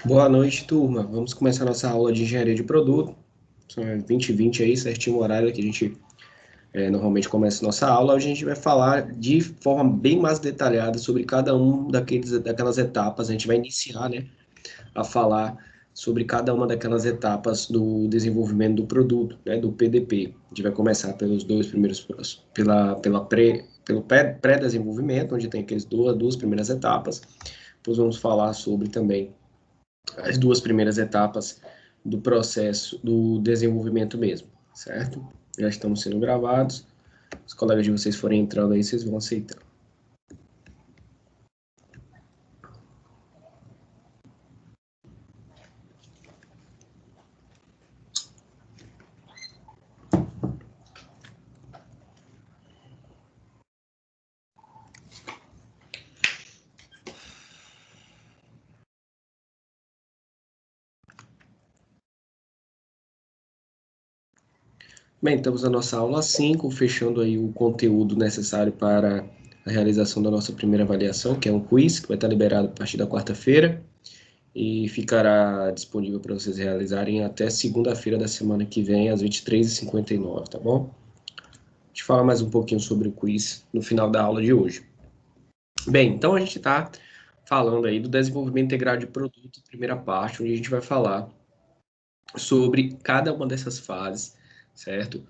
Boa noite, turma. Vamos começar nossa aula de engenharia de produto. São 20h20 aí, certinho o horário que a gente normalmente começa nossa aula. Hoje a gente vai falar de forma bem mais detalhada sobre cada um daquelas etapas. A gente vai iniciar, né, a falar sobre cada uma daquelas etapas do desenvolvimento do produto, né, do PDP. A gente vai começar pelos dois primeiros, pelo pré-desenvolvimento, onde tem aquelas duas primeiras etapas. Depois vamos falar sobre também as duas primeiras etapas do processo do desenvolvimento mesmo, certo? Já estamos sendo gravados. Os colegas de vocês forem entrando aí, vocês vão aceitar. Bem, estamos na nossa aula 5, fechando aí o conteúdo necessário para a realização da nossa primeira avaliação, que é um quiz, que vai estar liberado a partir da quarta-feira e ficará disponível para vocês realizarem até segunda-feira da semana que vem, às 23h59, tá bom? A gente fala mais um pouquinho sobre o quiz no final da aula de hoje. Bem, então a gente está falando aí do desenvolvimento integrado de produto, primeira parte, onde a gente vai falar sobre cada uma dessas fases, certo?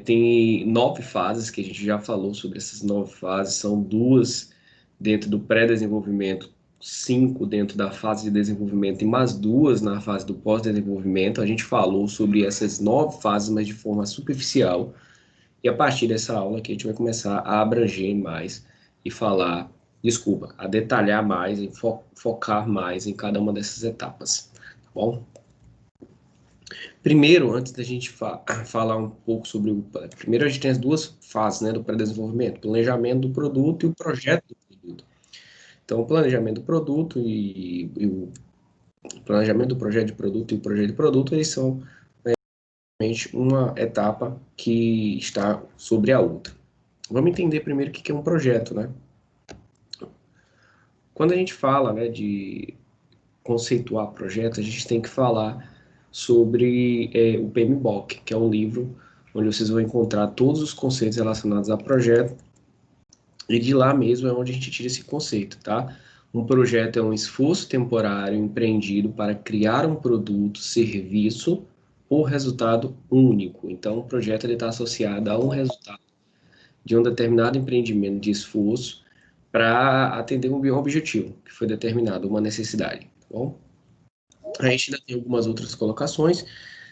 Tem 9 fases que a gente já falou sobre essas 9 fases, são 2 dentro do pré-desenvolvimento, 5 dentro da fase de desenvolvimento e mais 2 na fase do pós-desenvolvimento. A gente falou sobre essas 9 fases, mas de forma superficial, e a partir dessa aula aqui a gente vai começar a abranger mais e falar, desculpa, a detalhar mais e focar mais em cada uma dessas etapas, tá bom? Primeiro, antes da gente falar um pouco sobre o... Primeiro a gente tem as duas fases, né, do pré-desenvolvimento, planejamento do produto e o projeto do produto. Então, o planejamento do produto e o planejamento do projeto de produto e o projeto de produto, eles são uma etapa que está sobre a outra. Vamos entender primeiro o que é um projeto, né? Quando a gente fala, né, de conceituar projeto, a gente tem que falar sobre o PMBOK, que é um livro onde vocês vão encontrar todos os conceitos relacionados a projeto, e de lá mesmo é onde a gente tira esse conceito, tá? Um projeto é um esforço temporário empreendido para criar um produto, serviço ou resultado único. Então, o projeto está associado a um resultado de um determinado empreendimento de esforço para atender um objetivo que foi determinado, uma necessidade, tá bom? A gente ainda tem algumas outras colocações.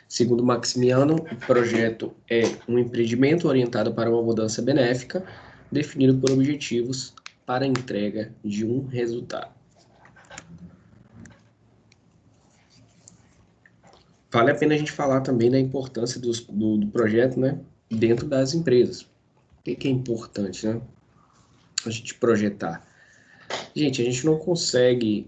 Segundo Maximiano, o projeto é um empreendimento orientado para uma mudança benéfica, definido por objetivos para a entrega de um resultado. Vale a pena a gente falar também da importância do projeto, né, dentro das empresas. O que é importante, né? A gente projetar. Gente, a gente não consegue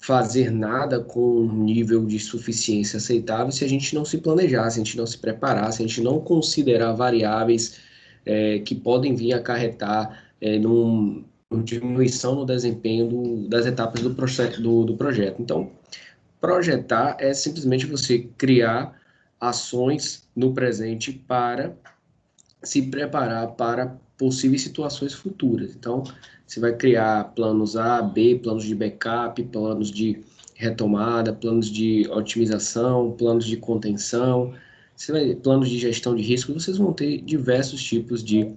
fazer nada com um nível de suficiência aceitável se a gente não se planejar, se a gente não se preparar, se a gente não considerar variáveis que podem vir a acarretar numa diminuição no desempenho das etapas do projeto. Então, projetar é simplesmente você criar ações no presente para se preparar para possíveis situações futuras. Então, você vai criar planos A, B, planos de backup, planos de retomada, planos de otimização, planos de contenção, planos de gestão de risco. Vocês vão ter diversos tipos de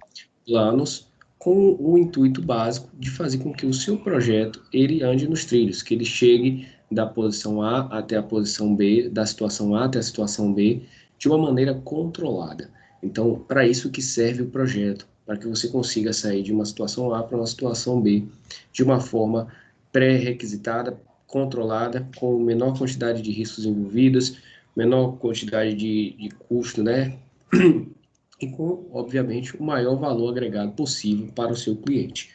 planos com o intuito básico de fazer com que o seu projeto ele ande nos trilhos, que ele chegue da posição A até a posição B, da situação A até a situação B, de uma maneira controlada. Então, para isso que serve o projeto, para que você consiga sair de uma situação A para uma situação B de uma forma pré-requisitada, controlada, com menor quantidade de riscos envolvidos, menor quantidade de custo, né? E com, obviamente, o maior valor agregado possível para o seu cliente.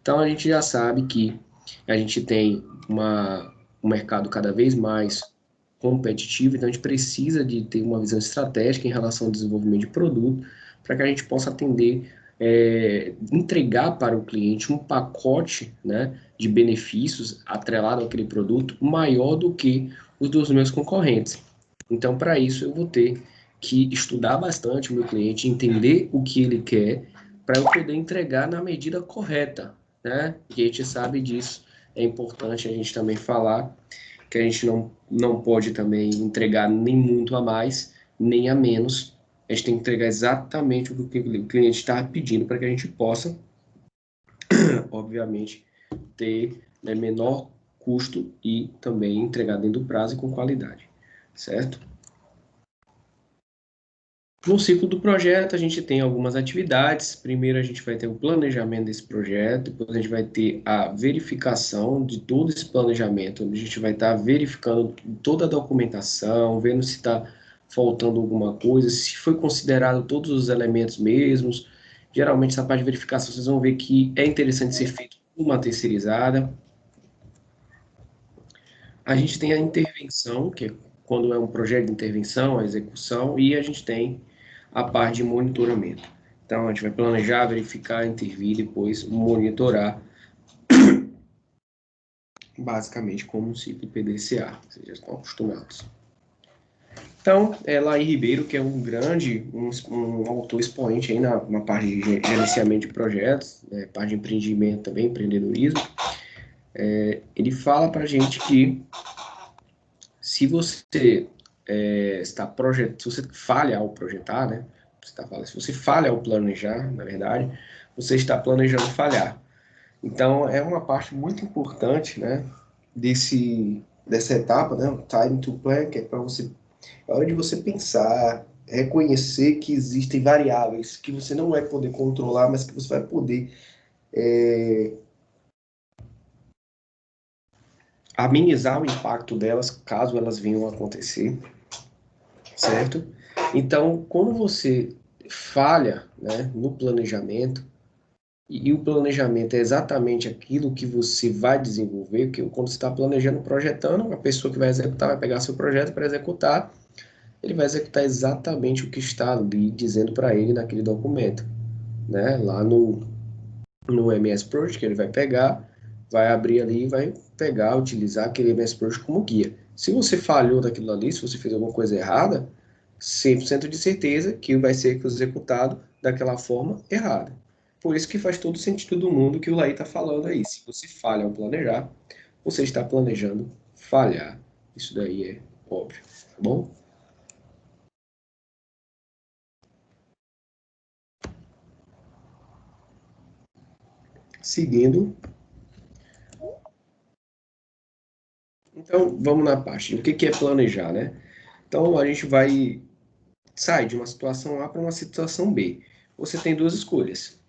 Então, a gente já sabe que a gente tem um mercado cada vez mais competitivo, então a gente precisa de ter uma visão estratégica em relação ao desenvolvimento de produto, para que a gente possa atender entregar para o cliente um pacote, né, de benefícios atrelado àquele produto maior do que os dos meus concorrentes. Então, para isso, eu vou ter que estudar bastante o meu cliente, entender o que ele quer, para eu poder entregar na medida correta, né? E a gente sabe disso. É importante a gente também falar que a gente não pode também entregar nem muito a mais, nem a menos. A gente tem que entregar exatamente o que o cliente está pedindo para que a gente possa, obviamente, ter, né, menor custo e também entregar dentro do prazo e com qualidade, certo? No ciclo do projeto, a gente tem algumas atividades. Primeiro, a gente vai ter o planejamento desse projeto, depois a gente vai ter a verificação de todo esse planejamento, onde a gente vai estar verificando toda a documentação, vendo se está faltando alguma coisa, se foi considerado todos os elementos mesmos. Geralmente, essa parte de verificação, vocês vão ver que é interessante ser feito por uma terceirizada. A gente tem a intervenção, que é quando é um projeto de intervenção, a execução, e a gente tem a parte de monitoramento. Então, a gente vai planejar, verificar, intervir, depois monitorar, basicamente como um ciclo PDCA, vocês já estão acostumados. Então, Laí Ribeiro, que é um autor expoente aí na parte de gerenciamento de projetos, parte de empreendimento também, empreendedorismo, ele fala para a gente que se você está projetando, se você falha ao projetar, né? Se você falha ao planejar, na verdade, você está planejando falhar. Então, é uma parte muito importante, né? Dessa etapa, né? O time to plan, que é para você, a hora de você pensar, reconhecer que existem variáveis que você não vai poder controlar, mas que você vai poder amenizar o impacto delas, caso elas venham a acontecer, certo? Então, quando você falha, né, no planejamento, e o planejamento é exatamente aquilo que você vai desenvolver, que quando você está planejando, projetando, a pessoa que vai executar vai pegar seu projeto para executar, ele vai executar exatamente o que está ali dizendo para ele naquele documento, né? Lá no MS Project, ele vai pegar, vai abrir ali e vai pegar, utilizar aquele MS Project como guia. Se você falhou daquilo ali, se você fez alguma coisa errada, 100% de certeza que vai ser executado daquela forma errada. Por isso que faz todo sentido do mundo que o Laí está falando aí. Se você falha ao planejar, você está planejando falhar. Isso daí é óbvio, tá bom? Seguindo, então vamos na parte de o que é planejar, né? Então a gente vai sair de uma situação A para uma situação B. Você tem duas escolhas.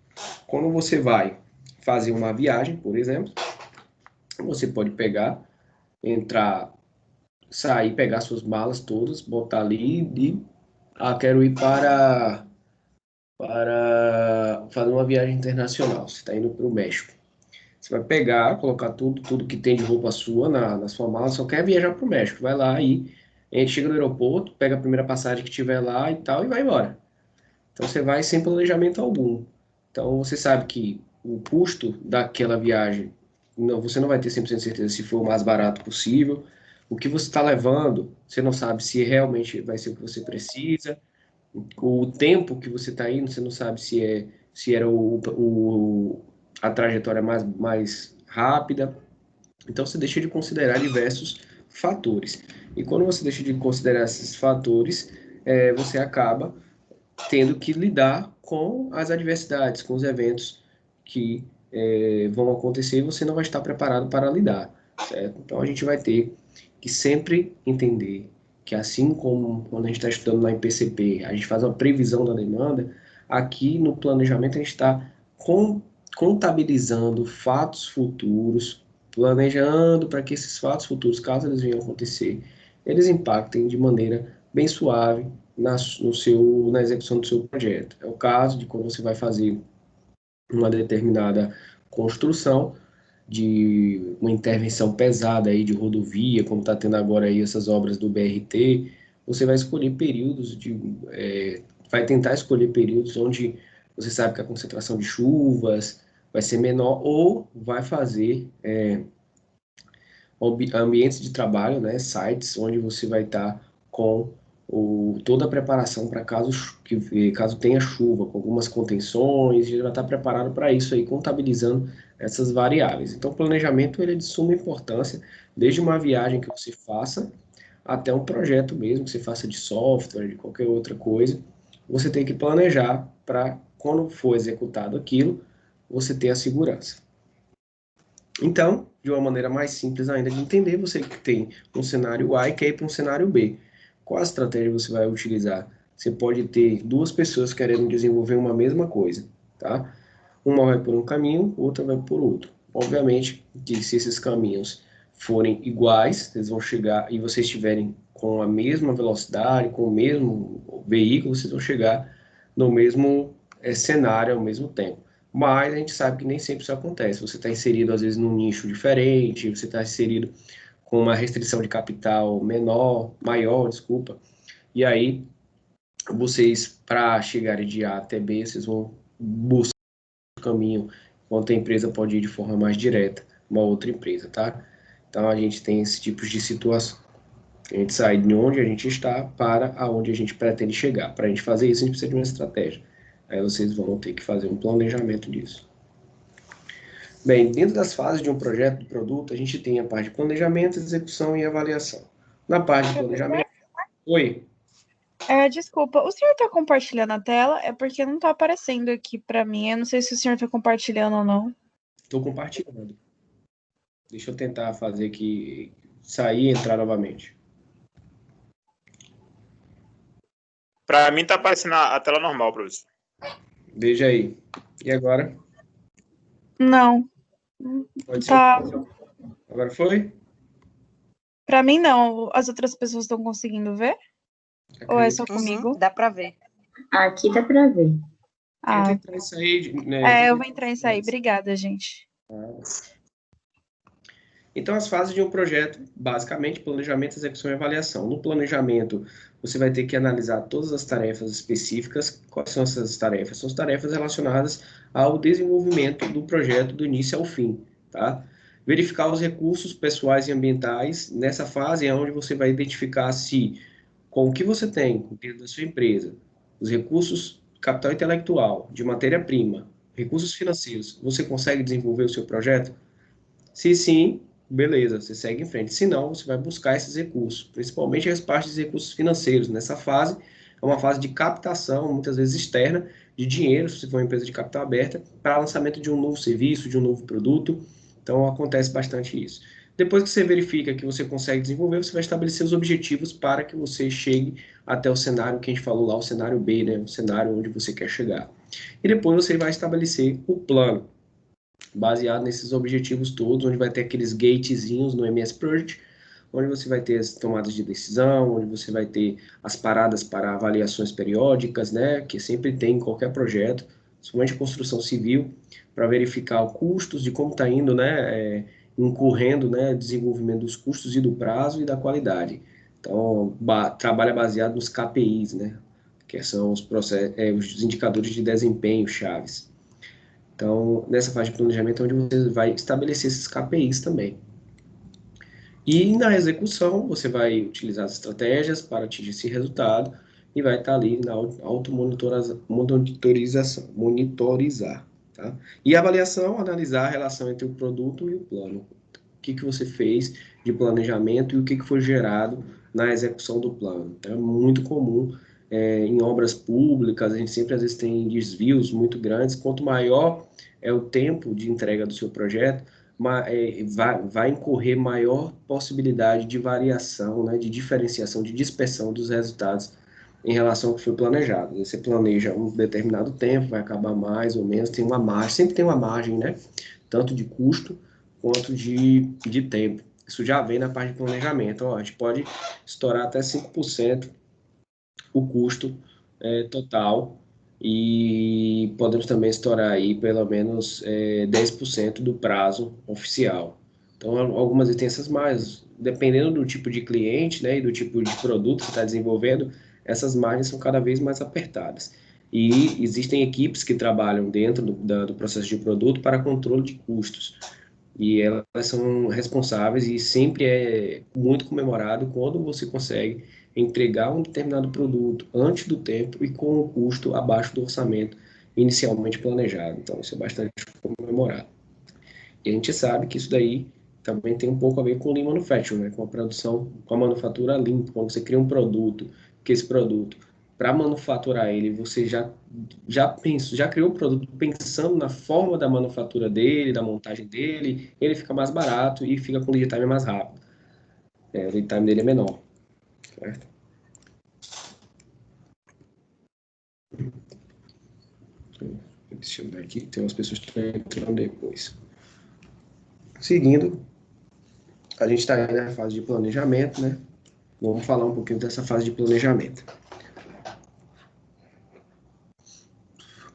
Quando você vai fazer uma viagem, por exemplo, você pode pegar, entrar, sair, pegar suas malas todas, botar ali e quero ir para fazer uma viagem internacional. Você está indo para o México. Você vai pegar, colocar tudo que tem de roupa sua na sua mala, só quer viajar para o México. Vai lá e a gente chega no aeroporto, pega a primeira passagem que tiver lá e tal e vai embora. Então você vai sem planejamento algum. Então você sabe que o custo daquela viagem, não, você não vai ter 100% de certeza se for o mais barato possível. O que você está levando, você não sabe se realmente vai ser o que você precisa. O tempo que você está indo, você não sabe se era a trajetória mais rápida. Então você deixa de considerar diversos fatores. E quando você deixa de considerar esses fatores, você acaba tendo que lidar com as adversidades, com os eventos que vão acontecer e você não vai estar preparado para lidar, certo? Então a gente vai ter que sempre entender que assim como quando a gente está estudando na IPCP, a gente faz uma previsão da demanda, aqui no planejamento a gente está contabilizando fatos futuros, planejando para que esses fatos futuros, caso eles venham a acontecer, eles impactem de maneira bem suave na execução do seu projeto. É o caso de quando você vai fazer uma determinada construção de uma intervenção pesada aí de rodovia, como está tendo agora aí essas obras do BRT, você vai escolher períodos vai tentar escolher períodos onde você sabe que a concentração de chuvas vai ser menor, ou vai fazer ambientes de trabalho, né, sites, onde você vai estar com toda a preparação para caso tenha chuva, com algumas contenções, já vai estar preparado para isso aí, contabilizando essas variáveis. Então, o planejamento ele é de suma importância, desde uma viagem que você faça, até um projeto mesmo, que você faça de software, de qualquer outra coisa, você tem que planejar para, quando for executado aquilo, você ter a segurança. Então, de uma maneira mais simples ainda de entender, você tem um cenário A e quer ir para um cenário B. Qual a estratégia você vai utilizar? Você pode ter duas pessoas querendo desenvolver uma mesma coisa, tá? Uma vai por um caminho, outra vai por outro. Obviamente que se esses caminhos forem iguais, eles vão chegar e vocês estiverem com a mesma velocidade, com o mesmo veículo, vocês vão chegar no mesmo cenário ao mesmo tempo. Mas a gente sabe que nem sempre isso acontece. Você está inserido, às vezes, num nicho diferente, você está inserido com uma restrição de capital maior, desculpa. E aí, vocês, para chegarem de A até B, vocês vão buscar o caminho, enquanto a empresa pode ir de forma mais direta, uma outra empresa, tá? Então, a gente tem esse tipo de situação. A gente sai de onde a gente está para aonde a gente pretende chegar. Para a gente fazer isso, a gente precisa de uma estratégia. Aí vocês vão ter que fazer um planejamento disso. Bem, dentro das fases de um projeto de produto, a gente tem a parte de planejamento, execução e avaliação. Na parte de planejamento... Oi? Desculpa, o senhor está compartilhando a tela? É porque não está aparecendo aqui para mim. Eu não sei se o senhor está compartilhando ou não. Estou compartilhando. Deixa eu tentar fazer aqui, sair e entrar novamente. Para mim está aparecendo a tela normal, professor. Veja aí. E agora? Não. Pode ser. Tá. Agora foi? Para mim não. As outras pessoas estão conseguindo ver? Ou é só comigo? Dá para ver. Aqui dá para ver. Tenta entrar e sair, né? Eu vou entrar e sair. Obrigada, gente. Então, as fases de um projeto, basicamente, planejamento, execução e avaliação. No planejamento, você vai ter que analisar todas as tarefas específicas. Quais são essas tarefas? São as tarefas relacionadas ao desenvolvimento do projeto do início ao fim, tá? Verificar os recursos pessoais e ambientais. Nessa fase é onde você vai identificar se, com o que você tem dentro da sua empresa, os recursos, capital intelectual, de matéria-prima, recursos financeiros, você consegue desenvolver o seu projeto? Se sim, beleza, você segue em frente. Se não, você vai buscar esses recursos, principalmente as partes de recursos financeiros. Nessa fase, é uma fase de captação, muitas vezes externa, de dinheiro, se for uma empresa de capital aberta, para lançamento de um novo serviço, de um novo produto. Então, acontece bastante isso. Depois que você verifica que você consegue desenvolver, você vai estabelecer os objetivos para que você chegue até o cenário que a gente falou lá, o cenário B, né? O cenário onde você quer chegar. E depois você vai estabelecer o plano, baseado nesses objetivos todos, onde vai ter aqueles gatezinhos no MS Project, onde você vai ter as tomadas de decisão, onde você vai ter as paradas para avaliações periódicas, né, que sempre tem em qualquer projeto, principalmente construção civil, para verificar os custos de como está indo, né, incorrendo, né, desenvolvimento dos custos e do prazo e da qualidade. Então, trabalha baseado nos KPIs, né, que são os indicadores de desempenho chaves. Então, nessa fase de planejamento é onde você vai estabelecer esses KPIs também. E na execução, você vai utilizar as estratégias para atingir esse resultado e vai estar ali na monitorizar, tá? E avaliação, analisar a relação entre o produto e o plano. O que você fez de planejamento e o que foi gerado na execução do plano. Então, é muito comum em obras públicas, a gente sempre às vezes tem desvios muito grandes. Quanto maior é o tempo de entrega do seu projeto, vai incorrer maior possibilidade de variação, né, de diferenciação, de dispersão dos resultados em relação ao que foi planejado. Você planeja um determinado tempo, vai acabar mais ou menos, tem uma margem, sempre tem uma margem, né, tanto de custo quanto de tempo. Isso já vem na parte de planejamento. Ó, a gente pode estourar até 5% o custo total, e podemos também estourar aí pelo menos 10% do prazo oficial. Então, algumas vezes tem essas margens, dependendo do tipo de cliente, né, e do tipo de produto que está desenvolvendo, essas margens são cada vez mais apertadas. E existem equipes que trabalham dentro do processo de produto para controle de custos. E elas são responsáveis e sempre é muito comemorado quando você consegue entregar um determinado produto antes do tempo e com um custo abaixo do orçamento inicialmente planejado. Então, isso é bastante comemorado. E a gente sabe que isso daí também tem um pouco a ver com o Lean Manufacturing, né? Com a produção, com a manufatura limpa. Quando você cria um produto, que esse produto, para manufaturar ele, você já criou o produto pensando na forma da manufatura dele, da montagem dele, ele fica mais barato e fica com o lead time mais rápido. O lead time dele é menor, certo? Deixa eu ver aqui, tem umas pessoas que estão entrando depois. Seguindo, a gente está na fase de planejamento, né? Vamos falar um pouquinho dessa fase de planejamento.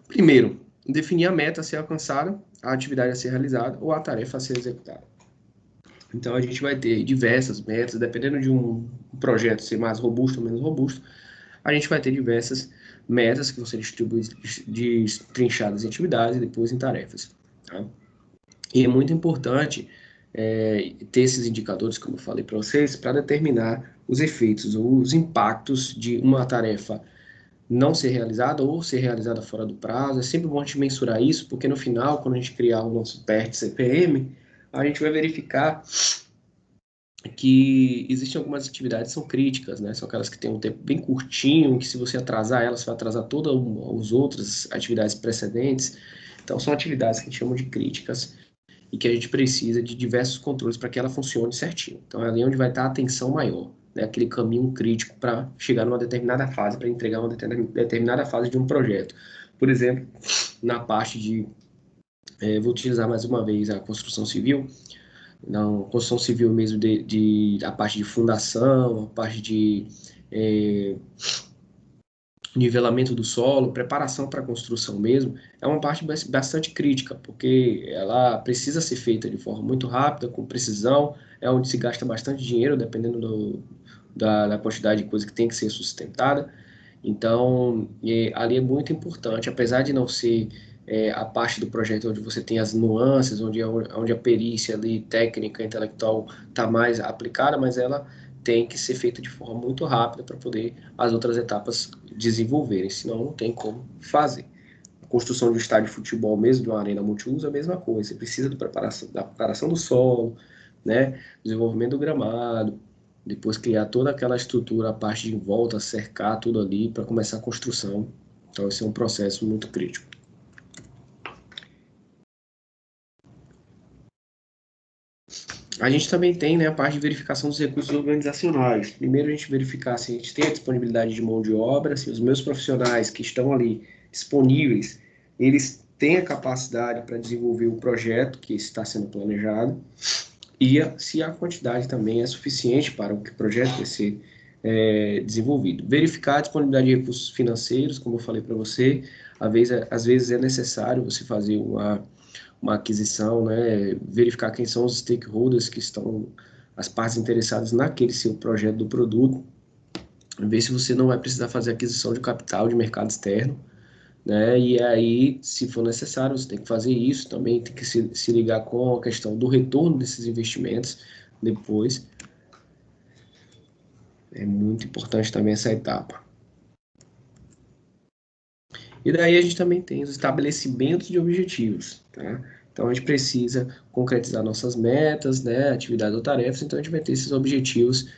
Primeiro, definir a meta a ser alcançada, a atividade a ser realizada ou a tarefa a ser executada. Então, a gente vai ter diversas metas, dependendo de um projeto ser mais robusto ou menos robusto, a gente vai ter diversas metas que vão ser destrinchadas em atividades e depois em tarefas. Tá? E é muito importante ter esses indicadores, como eu falei para vocês, para determinar os efeitos ou os impactos de uma tarefa não ser realizada ou ser realizada fora do prazo. É sempre bom a gente mensurar isso, porque no final, quando a gente criar o nosso PERT CPM, a gente vai verificar que existem algumas atividades que são críticas, né? São aquelas que têm um tempo bem curtinho, que se você atrasar elas, vai atrasar todas as outras atividades precedentes. Então, são atividades que a gente chama de críticas e que a gente precisa de diversos controles para que ela funcione certinho. Então, é ali onde vai estar a atenção maior, né? Aquele caminho crítico para chegar numa determinada fase, para entregar uma determinada fase de um projeto. Por exemplo, na parte de... vou utilizar mais uma vez a construção civil. Na construção civil mesmo, a parte de fundação, a parte de nivelamento do solo, preparação para a construção mesmo, é uma parte bastante crítica, porque ela precisa ser feita de forma muito rápida, com precisão, é onde se gasta bastante dinheiro, dependendo da quantidade de coisa que tem que ser sustentada. Então, ali é muito importante, apesar de não ser a parte do projeto onde você tem as nuances, onde a perícia ali, técnica, intelectual está mais aplicada, mas ela tem que ser feita de forma muito rápida para poder as outras etapas desenvolverem, senão não tem como fazer. A construção de um estádio de futebol mesmo, de uma arena multiuso, é a mesma coisa. Você precisa da preparação do solo, né? Desenvolvimento do gramado, depois criar toda aquela estrutura, a parte de em volta, cercar tudo ali para começar a construção. Então, esse é um processo muito crítico. A gente também tem, né, a parte de verificação dos recursos organizacionais. Primeiro, a gente verificar se a gente tem a disponibilidade de mão de obra, se os meus profissionais que estão ali disponíveis, eles têm a capacidade para desenvolver o projeto que está sendo planejado e se a quantidade também é suficiente para o que o projeto vai ser desenvolvido. Verificar a disponibilidade de recursos financeiros, como eu falei para você, às vezes é necessário você fazer uma aquisição, né, verificar quem são os stakeholders que estão, as partes interessadas naquele seu projeto do produto, ver se você não vai precisar fazer aquisição de capital de mercado externo, né, e aí, se for necessário, você tem que fazer isso, também tem que se ligar com a questão do retorno desses investimentos depois. É muito importante também essa etapa. E daí a gente também tem os estabelecimentos de objetivos, tá? Então, a gente precisa concretizar nossas metas, né, atividades ou tarefas, então a gente vai ter esses objetivos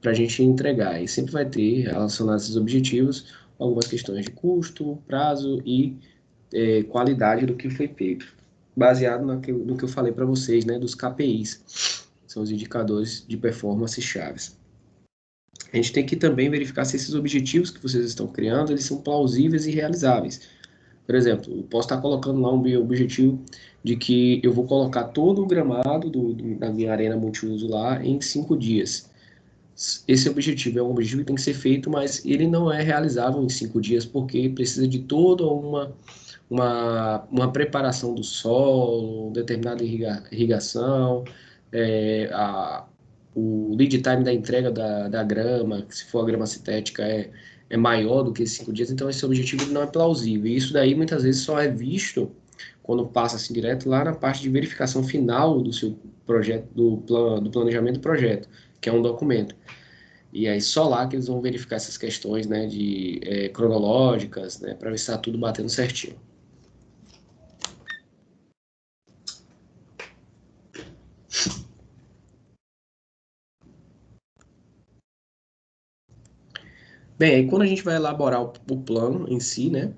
para a gente entregar. E sempre vai ter, relacionados a esses objetivos, algumas questões de custo, prazo e qualidade do que foi feito, baseado no que eu falei para vocês, né, dos KPIs, são os indicadores de performance chaves. A gente tem que também verificar se esses objetivos que vocês estão criando, eles são plausíveis e realizáveis. Por exemplo, eu posso estar colocando lá um objetivo de que eu vou colocar todo o gramado da minha arena multiuso lá em 5 dias. Esse objetivo é um objetivo que tem que ser feito, mas ele não é realizável em 5 dias, porque precisa de toda uma preparação do solo, determinada irrigação, o lead time da entrega da grama, se for a grama sintética, é maior do que 5 dias, então esse objetivo não é plausível. E isso daí muitas vezes só é visto quando passa assim direto lá na parte de verificação final do seu projeto, do planejamento do projeto, que é um documento. E aí só lá que eles vão verificar essas questões, né, cronológicas, né, para ver se está tudo batendo certinho. Bem, aí quando a gente vai elaborar o plano em si, né,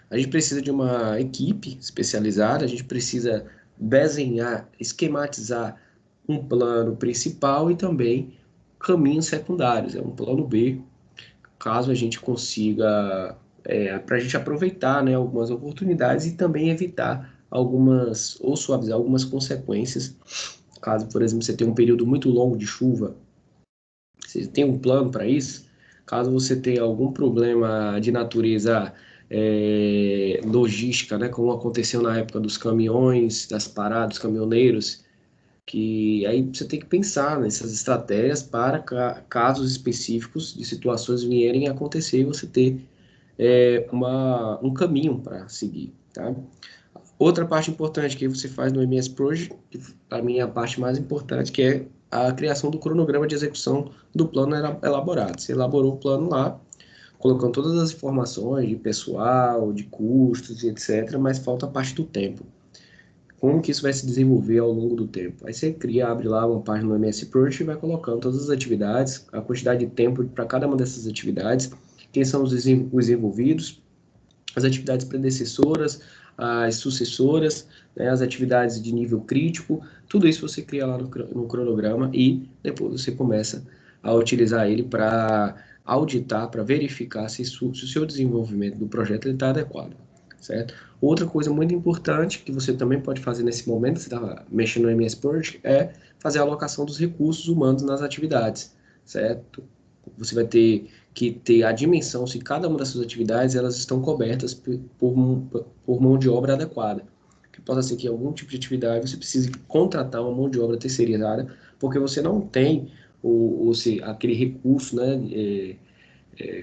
a gente precisa de uma equipe especializada, a gente precisa desenhar, esquematizar um plano principal e também caminhos secundários, é um plano B, caso a gente consiga, para a gente aproveitar, né, algumas oportunidades e também evitar algumas, ou suavizar algumas consequências, caso, por exemplo, você tenha um período muito longo de chuva, você tem um plano para isso? Caso você tenha algum problema de natureza logística, né, como aconteceu na época dos caminhões, das paradas, dos caminhoneiros, que aí você tem que pensar nessas estratégias para casos específicos de situações vierem a acontecer e você ter um caminho para seguir, tá? Outra parte importante que você faz no MS Project, que para mim é a parte mais importante, que é a criação do cronograma de execução do plano elaborado. Você elaborou o plano lá, colocando todas as informações de pessoal, de custos e etc., mas falta a parte do tempo. Como que isso vai se desenvolver ao longo do tempo? Aí você abre lá uma página no MS Project e vai colocando todas as atividades, a quantidade de tempo para cada uma dessas atividades, quem são os envolvidos, as atividades predecessoras, as sucessoras, né, as atividades de nível crítico, tudo isso você cria lá no cronograma e depois você começa a utilizar ele para auditar, para verificar se o seu desenvolvimento do projeto está adequado, certo? Outra coisa muito importante que você também pode fazer nesse momento que você está mexendo no MS Project é fazer a alocação dos recursos humanos nas atividades, certo? Você vai ter que ter a dimensão se cada uma dessas atividades elas estão cobertas por mão de obra adequada. Que possa ser que em algum tipo de atividade você precise contratar uma mão de obra terceirizada, porque você não tem aquele recurso, né,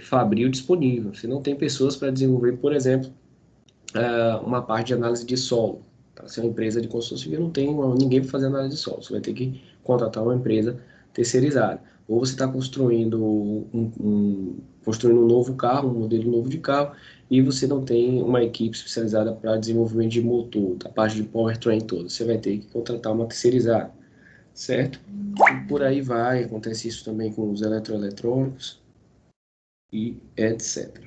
fabril disponível. Você não tem pessoas para desenvolver, por exemplo, uma parte de análise de solo. Tá? Se é uma empresa de construção civil, não tem ninguém para fazer análise de solo. Você vai ter que contratar uma empresa terceirizada. Ou você está construindo construindo um novo carro, um modelo novo de carro, e você não tem uma equipe especializada para desenvolvimento de motor, da parte de powertrain toda. Você vai ter que contratar uma terceirizada, certo? E por aí vai, acontece isso também com os eletroeletrônicos e etc.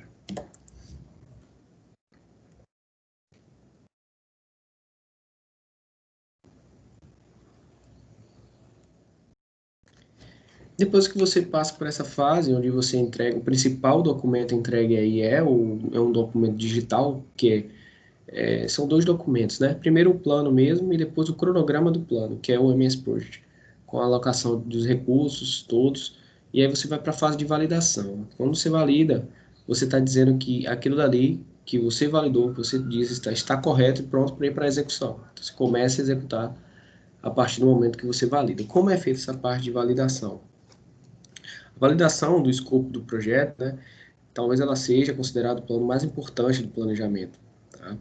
Depois que você passa por essa fase, onde você entrega, o principal documento entregue aí é um documento digital, que são 2 documentos, né? Primeiro o plano mesmo e depois o cronograma do plano, que é o MS Project, com a alocação dos recursos todos, e aí você vai para a fase de validação. Quando você valida, você está dizendo que aquilo dali que você validou, que você diz está correto e pronto para ir para a execução. Então, você começa a executar a partir do momento que você valida. Como é feita essa parte de validação? A validação do escopo do projeto, né, talvez ela seja considerada o plano mais importante do planejamento, tá?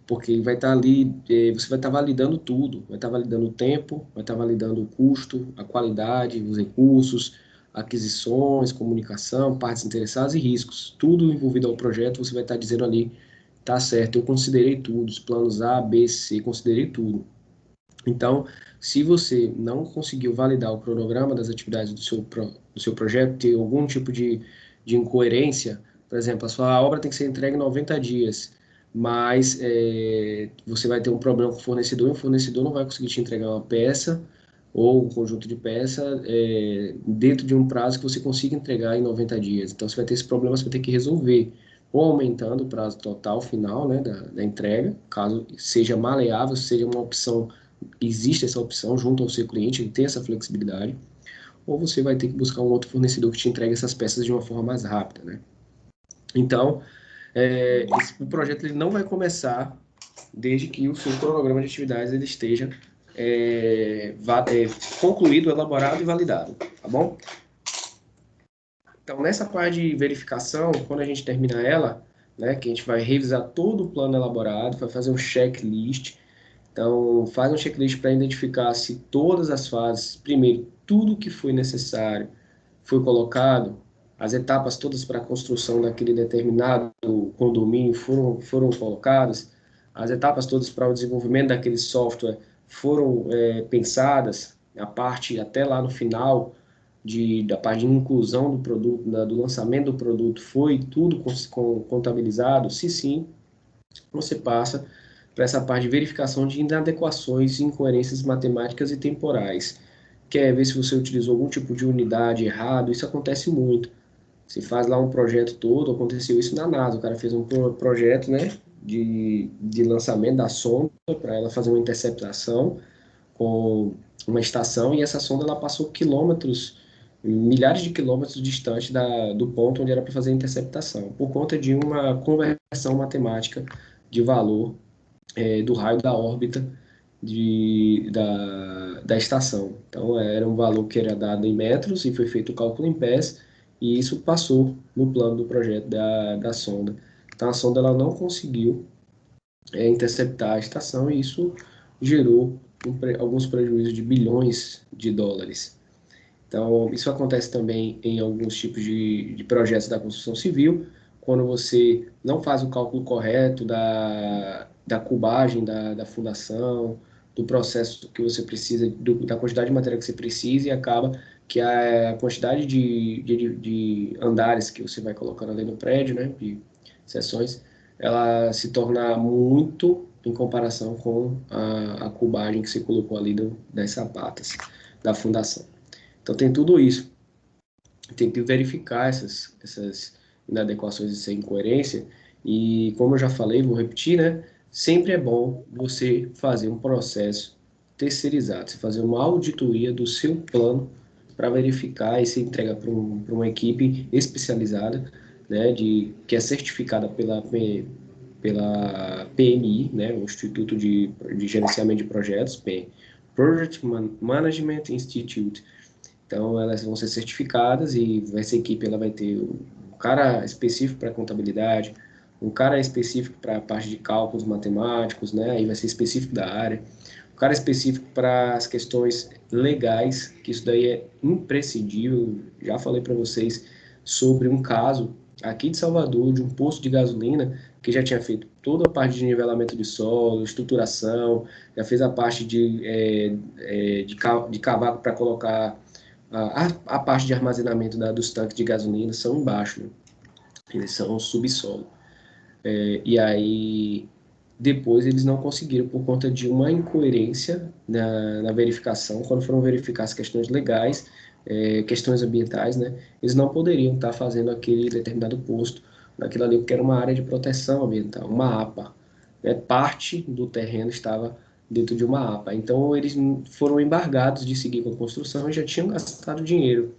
Porque vai estar ali, você vai estar validando tudo, vai estar validando o tempo, vai estar validando o custo, a qualidade, os recursos, aquisições, comunicação, partes interessadas e riscos. Tudo envolvido ao projeto, você vai estar dizendo ali, tá certo, eu considerei tudo, os planos A, B, C, considerei tudo. Então, se você não conseguiu validar o cronograma das atividades do seu projeto, tem algum tipo de incoerência, por exemplo, a sua obra tem que ser entregue em 90 dias, mas você vai ter um problema com o fornecedor não vai conseguir te entregar uma peça ou um conjunto de peças dentro de um prazo que você consiga entregar em 90 dias. Então, você vai ter esse problema, você vai ter que resolver, ou aumentando o prazo total final, né, da entrega, caso seja maleável, seja uma opção, existe essa opção junto ao seu cliente, ele tem essa flexibilidade, ou você vai ter que buscar um outro fornecedor que te entregue essas peças de uma forma mais rápida, né? Então, o projeto ele não vai começar desde que o seu cronograma de atividades ele esteja concluído, elaborado e validado, tá bom? Então, nessa parte de verificação, quando a gente termina ela, né, que a gente vai revisar todo o plano elaborado, vai fazer um checklist. Então, faz um checklist para identificar se todas as fases, primeiro, tudo que foi necessário foi colocado, as etapas todas para a construção daquele determinado condomínio foram colocadas, as etapas todas para o desenvolvimento daquele software foram pensadas, a parte até lá no final, da parte de inclusão do produto, do lançamento do produto, foi tudo contabilizado? Se sim, você passa para essa parte de verificação de inadequações e incoerências matemáticas e temporais. Quer ver se você utilizou algum tipo de unidade errado? Isso acontece muito. Você faz lá um projeto todo, aconteceu isso na NASA, o cara fez um projeto, né, de lançamento da sonda para ela fazer uma interceptação com uma estação, e essa sonda ela passou quilômetros, milhares de quilômetros distante do ponto onde era para fazer a interceptação, por conta de uma conversão matemática de valor do raio da órbita da estação. Então, era um valor que era dado em metros e foi feito o cálculo em pés, e isso passou no plano do projeto da sonda. Então, a sonda ela não conseguiu interceptar a estação, e isso gerou alguns prejuízos de bilhões de dólares. Então, isso acontece também em alguns tipos de projetos da construção civil, quando você não faz o cálculo correto da cubagem da fundação, do processo que você precisa, da quantidade de matéria que você precisa, e acaba que a quantidade de andares que você vai colocando ali no prédio, né, de seções, ela se torna muito em comparação com a cubagem que você colocou ali das sapatas da fundação. Então tem tudo isso. Tem que verificar essas inadequações e essa incoerência. E como eu já falei, vou repetir, né? Sempre é bom você fazer um processo terceirizado, você fazer uma auditoria do seu plano para verificar, e se entrega para uma equipe especializada, né, que é certificada pela PMI, né, o Instituto de Gerenciamento de Projetos, Project Management Institute. Então, elas vão ser certificadas, e essa equipe ela vai ter um cara específico para contabilidade, um cara específico para a parte de cálculos matemáticos, né? Aí vai ser específico da área. Um cara específico para as questões legais, que isso daí é imprescindível. Já falei para vocês sobre um caso aqui de Salvador, de um posto de gasolina, que já tinha feito toda a parte de nivelamento de solo, estruturação, já fez a parte de cavar para colocar a parte de armazenamento dos tanques de gasolina são embaixo, né? Eles são subsolo. E aí, depois eles não conseguiram, por conta de uma incoerência na verificação, quando foram verificar as questões legais, questões ambientais, né? Eles não poderiam estar fazendo aquele determinado posto naquilo ali, porque era uma área de proteção ambiental, uma APA. Né? Parte do terreno estava dentro de uma APA. Então, eles foram embargados de seguir com a construção e já tinham gastado dinheiro.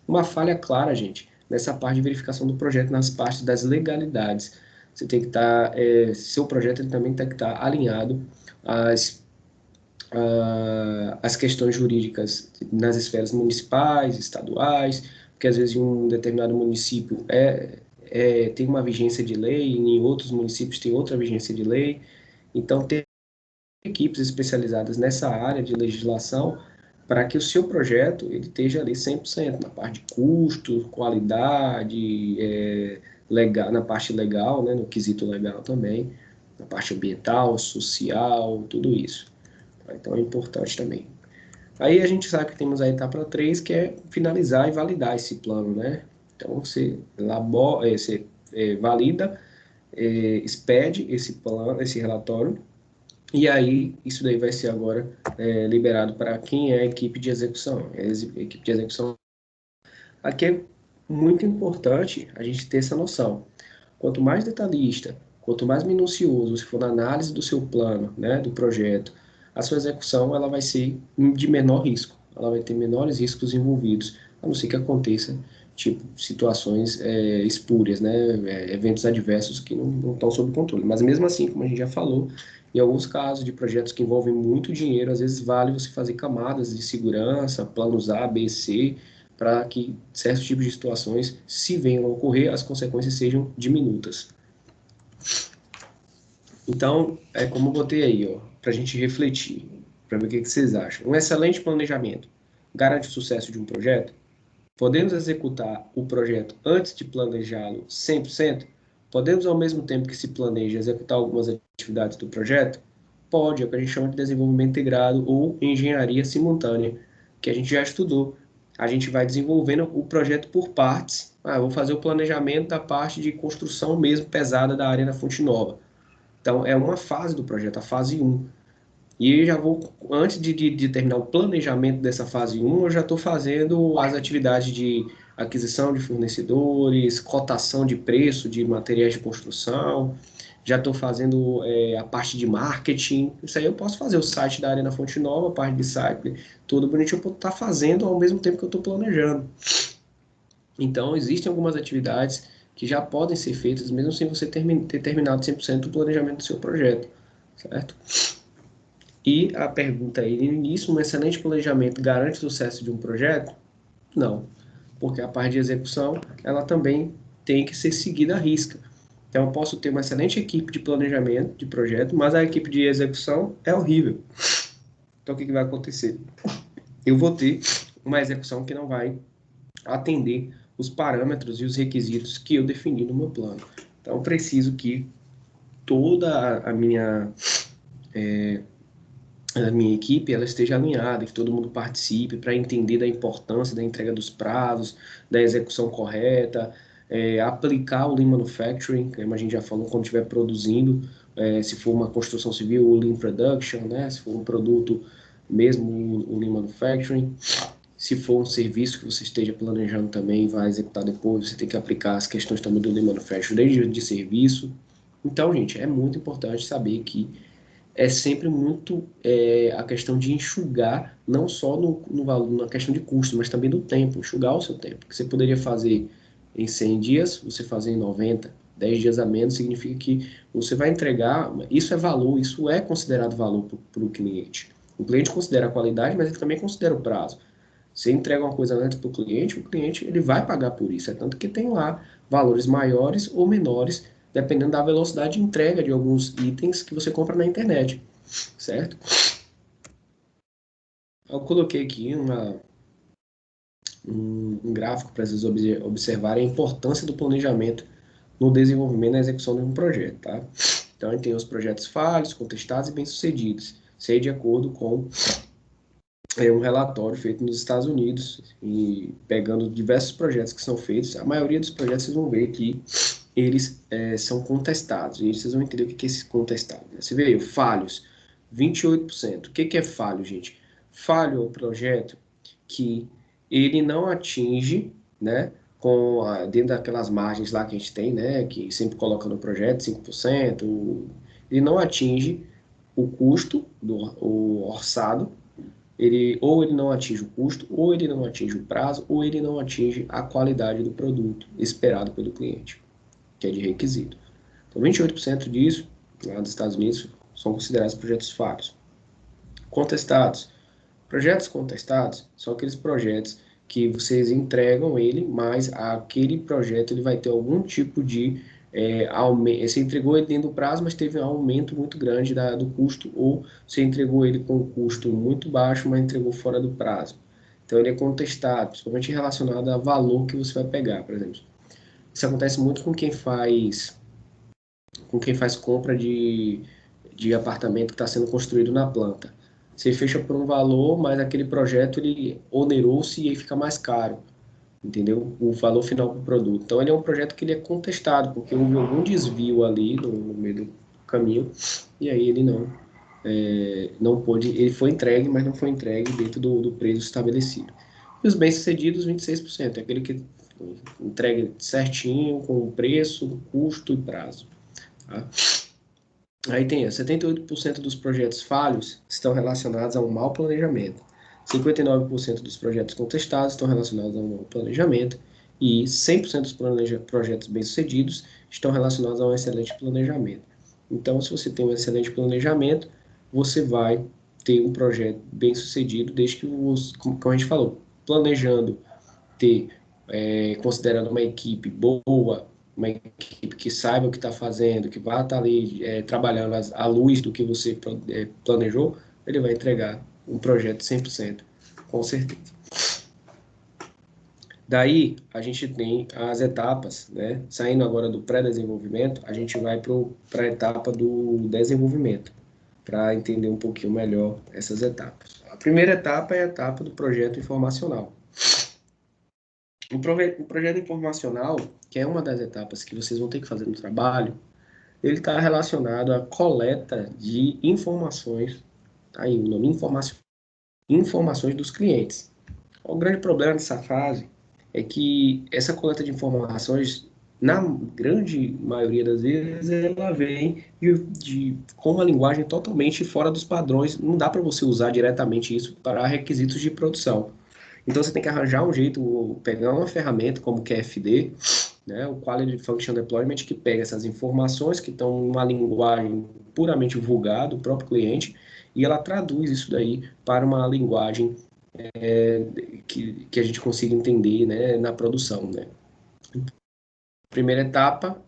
Uma falha clara, gente, nessa parte de verificação do projeto, nas partes das legalidades. Você tem que estar, seu projeto ele também tem que estar alinhado às questões jurídicas nas esferas municipais, estaduais, porque às vezes em um determinado município tem uma vigência de lei, e em outros municípios tem outra vigência de lei. Então, tem equipes especializadas nessa área de legislação para que o seu projeto ele esteja ali 100%, na parte de custo, qualidade, legal, na parte legal, né, no quesito legal também, na parte ambiental, social, tudo isso. Então é importante também. Aí a gente sabe que temos a etapa 3, que é finalizar e validar esse plano, né? Então você valida, expede esse plano, esse relatório, e aí, isso daí vai ser agora liberado para quem é a equipe de execução. A equipe de execução. Aqui é muito importante a gente ter essa noção. Quanto mais detalhista, quanto mais minucioso você for na análise do seu plano, né, do projeto, a sua execução ela vai ser de menor risco. Ela vai ter menores riscos envolvidos, a não ser que aconteça tipo situações espúrias, né, eventos adversos que não estão sob controle. Mas mesmo assim, como a gente já falou, em alguns casos de projetos que envolvem muito dinheiro, às vezes vale você fazer camadas de segurança, planos A, B, C, para que certos tipos de situações, se venham a ocorrer, as consequências sejam diminutas. Então, é como eu botei aí, para a gente refletir, para ver o que vocês acham. Um excelente planejamento garante o sucesso de um projeto? Podemos executar o projeto antes de planejá-lo 100%? Podemos, ao mesmo tempo que se planeja, executar algumas atividades do projeto? Pode, é o que a gente chama de desenvolvimento integrado ou engenharia simultânea, que a gente já estudou. A gente vai desenvolvendo o projeto por partes. Eu vou fazer o planejamento da parte de construção mesmo pesada da área da Fonte Nova. Então, é uma fase do projeto, a fase 1. E eu já vou, antes de terminar o planejamento dessa fase 1, eu já estou fazendo as atividades de aquisição de fornecedores, cotação de preço de materiais de construção, já estou fazendo a parte de marketing. Isso aí eu posso fazer o site da Arena Fonte Nova, a parte de site, tudo bonitinho, eu posso estar fazendo ao mesmo tempo que eu estou planejando. Então, existem algumas atividades que já podem ser feitas, mesmo sem você ter terminado 100% o planejamento do seu projeto, certo? E a pergunta aí no início, um excelente planejamento garante o sucesso de um projeto? Não, porque a parte de execução, ela também tem que ser seguida à risca. Então, eu posso ter uma excelente equipe de planejamento de projeto, mas a equipe de execução é horrível. Então, o que vai acontecer? Eu vou ter uma execução que não vai atender os parâmetros e os requisitos que eu defini no meu plano. Então, eu preciso que toda a minha equipe ela esteja alinhada, que todo mundo participe para entender da importância da entrega dos prazos, da execução correta, aplicar o Lean Manufacturing, como a gente já falou, quando estiver produzindo, se for uma construção civil, o Lean Production, né? Se for um produto mesmo, o Lean Manufacturing. Se for um serviço que você esteja planejando também, vai executar depois, você tem que aplicar as questões também do Lean Manufacturing, desde de serviço. Então, gente, é muito importante saber que é sempre muito a questão de enxugar, não só no valor, na questão de custo, mas também do tempo, enxugar o seu tempo. Que você poderia fazer em 100 dias, você fazer em 90, 10 dias a menos, significa que você vai entregar, isso é valor, isso é considerado valor para o cliente. O cliente considera a qualidade, mas ele também considera o prazo. Você entrega uma coisa antes para o cliente ele vai pagar por isso. É tanto que tem lá valores maiores ou menores, dependendo da velocidade de entrega de alguns itens que você compra na internet, certo? Eu coloquei aqui um gráfico para vocês observarem a importância do planejamento no desenvolvimento e na execução de um projeto, tá? Então, a gente tem os projetos falhos, contestados e bem-sucedidos. Isso aí de acordo com um relatório feito nos Estados Unidos e pegando diversos projetos que são feitos. A maioria dos projetos vocês vão ver que eles são contestados. E vocês vão entender o que é esse contestado. Você vê aí, falhos, 28%. O que é falho, gente? Falho é um projeto que ele não atinge, né, dentro daquelas margens lá que a gente tem, né, que sempre coloca no projeto, 5%, ele não atinge o custo, o orçado, ou ele não atinge o custo, ou ele não atinge o prazo, ou ele não atinge a qualidade do produto esperado pelo cliente, que é de requisito. Então, 28% disso, lá dos Estados Unidos, são considerados projetos falhos. Contestados. Projetos contestados são aqueles projetos que vocês entregam ele, mas aquele projeto ele vai ter algum tipo de aumento. Você entregou ele dentro do prazo, mas teve um aumento muito grande do custo, ou você entregou ele com um custo muito baixo, mas entregou fora do prazo. Então ele é contestado, principalmente relacionado a valor que você vai pegar, por exemplo. Isso acontece muito com quem faz compra de apartamento que está sendo construído na planta. Você fecha por um valor, mas aquele projeto ele onerou-se e aí fica mais caro, entendeu? O valor final do produto. Então ele é um projeto que ele é contestado, porque houve algum desvio ali no meio do caminho, e aí ele não pôde, ele foi entregue, mas não foi entregue dentro do preço estabelecido. E os bem-sucedidos, 26%, é aquele que entrega certinho, com o preço, custo e prazo. Tá? Aí tem 78% dos projetos falhos estão relacionados a um mau planejamento. 59% dos projetos contestados estão relacionados a um mau planejamento. E 100% dos projetos bem-sucedidos estão relacionados a um excelente planejamento. Então, se você tem um excelente planejamento, você vai ter um projeto bem-sucedido, desde que, como a gente falou, planejando ter, considerando uma equipe boa, uma equipe que saiba o que está fazendo, que vai estar ali trabalhando à luz do que você planejou, ele vai entregar um projeto 100%, com certeza. Daí, a gente tem as etapas, né? Saindo agora do pré-desenvolvimento, a gente vai para a etapa do desenvolvimento, para entender um pouquinho melhor essas etapas. A primeira etapa é a etapa do projeto informacional. O projeto informacional, que é uma das etapas que vocês vão ter que fazer no trabalho, ele está relacionado à coleta de informações, tá aí o nome, informações dos clientes. O grande problema dessa fase é que essa coleta de informações, na grande maioria das vezes, ela vem com uma linguagem totalmente fora dos padrões. Não dá para você usar diretamente isso para requisitos de produção. Então, você tem que arranjar um jeito, pegar uma ferramenta como o QFD, né, o Quality Function Deployment, que pega essas informações que estão em uma linguagem puramente vulgar do próprio cliente, e ela traduz isso daí para uma linguagem que a gente consiga entender, né, na produção, né. Primeira etapa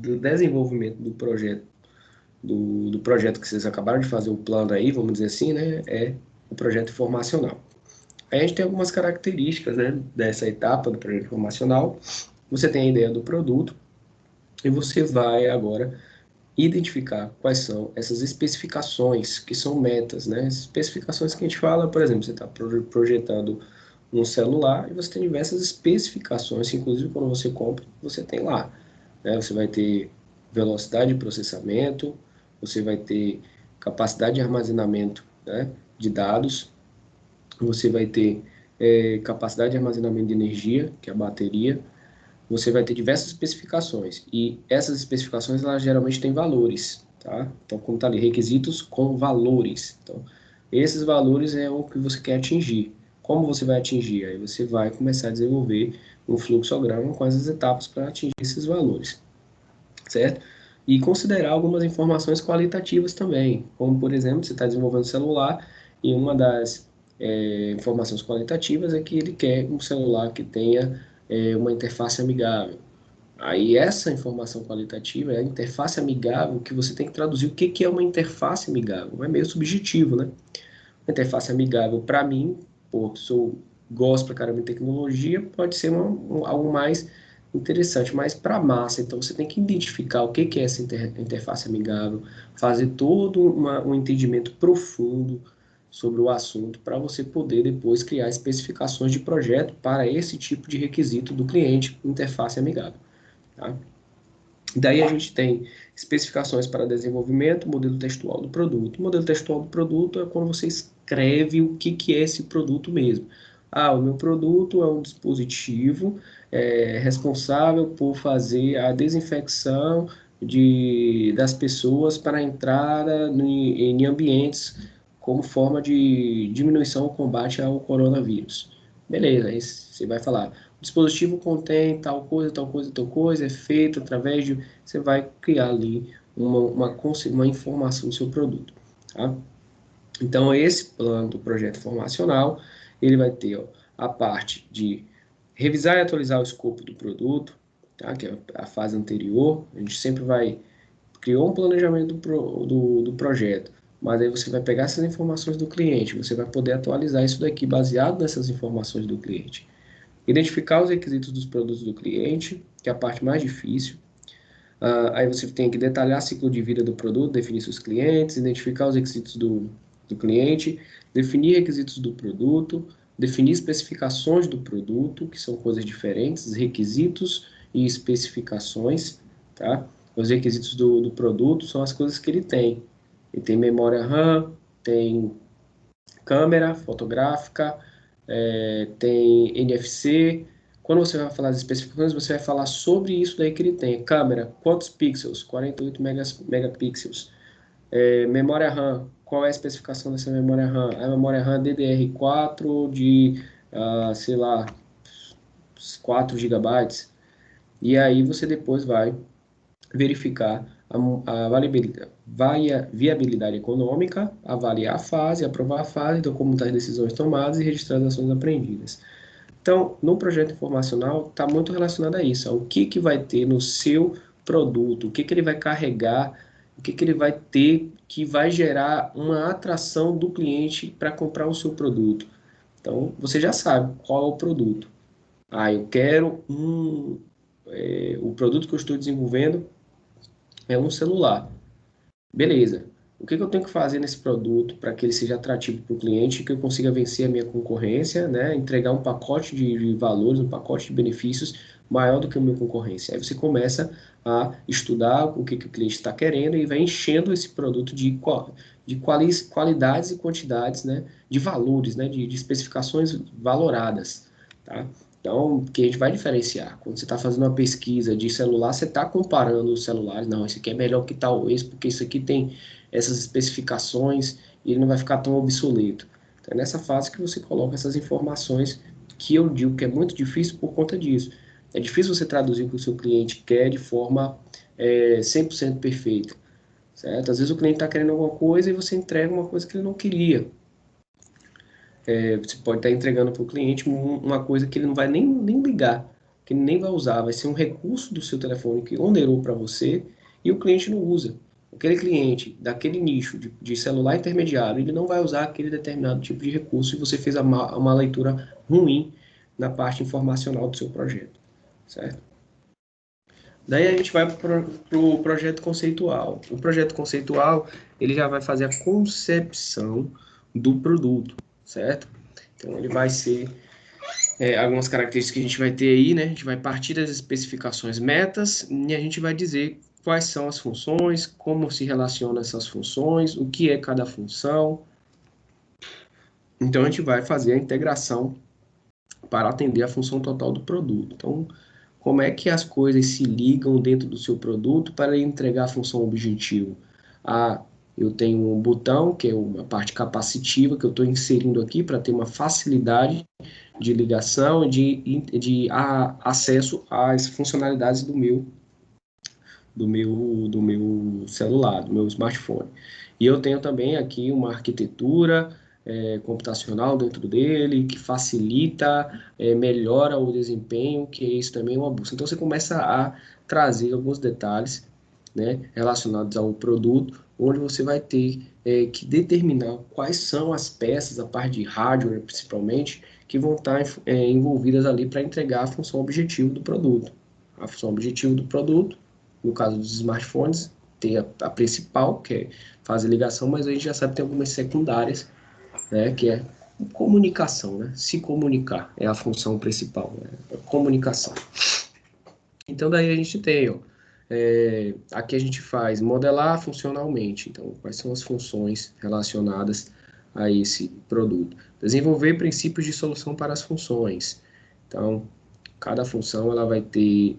do desenvolvimento do projeto, do projeto que vocês acabaram de fazer o plano aí, vamos dizer assim, né, é o projeto informacional. Aí a gente tem algumas características, né, dessa etapa do projeto informacional. Você tem a ideia do produto e você vai agora identificar quais são essas especificações, que são metas, né? As especificações que a gente fala, por exemplo, você está projetando um celular e você tem diversas especificações, que inclusive quando você compra, você tem lá, né? Você vai ter velocidade de processamento, você vai ter capacidade de armazenamento, né, de dados, você vai ter capacidade de armazenamento de energia, que é a bateria, você vai ter diversas especificações, e essas especificações, elas geralmente têm valores, tá? Então, como está ali, requisitos com valores. Então, esses valores é o que você quer atingir. Como você vai atingir? Aí você vai começar a desenvolver um fluxograma com as etapas para atingir esses valores, certo? E considerar algumas informações qualitativas também, como, por exemplo, você está desenvolvendo um celular e uma das informações qualitativas é que ele quer um celular que tenha uma interface amigável. Aí essa informação qualitativa é a interface amigável, que você tem que traduzir o que é uma interface amigável. É meio subjetivo, né? Uma interface amigável, para mim, pô, gosto pra caramba de tecnologia, pode ser algo mais interessante, mas para a massa, então você tem que identificar o que é essa interface amigável, fazer todo um entendimento profundo sobre o assunto para você poder depois criar especificações de projeto para esse tipo de requisito do cliente, interface amigável. Tá? Daí a gente tem especificações para desenvolvimento, modelo textual do produto. O modelo textual do produto é quando você escreve o que é esse produto mesmo. Ah, o meu produto é um dispositivo responsável por fazer a desinfecção das pessoas para a entrada em ambientes como forma de diminuição ou combate ao coronavírus. Beleza, aí você vai falar, o dispositivo contém tal coisa, tal coisa, tal coisa, é feito através de... Você vai criar ali uma informação do seu produto, tá? Então, esse plano do projeto informacional, ele vai ter a parte de revisar e atualizar o escopo do produto, tá? Que é a fase anterior. A gente sempre criou um planejamento do projeto, mas aí você vai pegar essas informações do cliente, você vai poder atualizar isso daqui baseado nessas informações do cliente. Identificar os requisitos dos produtos do cliente, que é a parte mais difícil. Aí você tem que detalhar o ciclo de vida do produto, definir seus clientes, identificar os requisitos do cliente, definir requisitos do produto, definir especificações do produto, que são coisas diferentes, requisitos e especificações, tá? Os requisitos do produto são as coisas que ele tem. Ele tem memória RAM, tem câmera fotográfica, tem NFC. Quando você vai falar das especificações, você vai falar sobre isso daí que ele tem. Câmera, quantos pixels? 48 megapixels. Memória RAM, qual é a especificação dessa memória RAM? A memória RAM DDR4 de, sei lá, 4 gigabytes. E aí você depois vai verificar a viabilidade econômica, avaliar a fase, aprovar a fase, documentar as decisões tomadas e registrar as ações aprendidas. Então, no projeto informacional, está muito relacionado a isso, ao que vai ter no seu produto, o que ele vai carregar, o que ele vai ter que vai gerar uma atração do cliente para comprar o seu produto. Então, você já sabe qual é o produto. Eu quero o produto que eu estou desenvolvendo é um celular. Beleza. O que eu tenho que fazer nesse produto para que ele seja atrativo para o cliente, que eu consiga vencer a minha concorrência, né? Entregar um pacote de valores, um pacote de benefícios maior do que a minha concorrência. Aí você começa a estudar o que o cliente está querendo e vai enchendo esse produto de qualidades e quantidades, né? De valores, né? De especificações valoradas, tá? Então, que a gente vai diferenciar. Quando você está fazendo uma pesquisa de celular, você está comparando os celulares. Não, esse aqui é melhor que tal esse, porque isso aqui tem essas especificações e ele não vai ficar tão obsoleto. Então, é nessa fase que você coloca essas informações que eu digo que é muito difícil por conta disso. É difícil você traduzir o que o seu cliente quer de forma 100% perfeita, certo? Às vezes o cliente está querendo alguma coisa e você entrega uma coisa que ele não queria. Você pode estar entregando para o cliente uma coisa que ele não vai nem ligar, que ele nem vai usar, vai ser um recurso do seu telefone que onerou para você e o cliente não usa. Aquele cliente daquele nicho de celular intermediário, ele não vai usar aquele determinado tipo de recurso e você fez uma leitura ruim na parte informacional do seu projeto, certo? Daí a gente vai para o projeto conceitual. O projeto conceitual, ele já vai fazer a concepção do produto, certo? Então, ele vai ser algumas características que a gente vai ter aí, né? A gente vai partir das especificações metas e a gente vai dizer quais são as funções, como se relacionam essas funções, o que é cada função. Então, a gente vai fazer a integração para atender a função total do produto. Então, como é que as coisas se ligam dentro do seu produto para entregar a função objetivo? Eu tenho um botão, que é uma parte capacitiva, que eu estou inserindo aqui para ter uma facilidade de ligação e de acesso às funcionalidades do meu celular, do meu smartphone. E eu tenho também aqui uma arquitetura computacional dentro dele, que facilita, melhora o desempenho, que isso também é uma busca. Então, você começa a trazer alguns detalhes, né, relacionados ao produto, onde você vai ter que determinar quais são as peças, a parte de hardware principalmente, que vão estar envolvidas ali para entregar a função objetivo do produto. A função objetivo do produto, no caso dos smartphones, tem a principal, que é fazer ligação, mas a gente já sabe que tem algumas secundárias, né, que é comunicação, né? Se comunicar é a função principal, né? A comunicação. Então, daí a gente tem, ó, aqui a gente faz modelar funcionalmente. Então, quais são as funções relacionadas a esse produto? Desenvolver princípios de solução para as funções. Então, cada função ela vai ter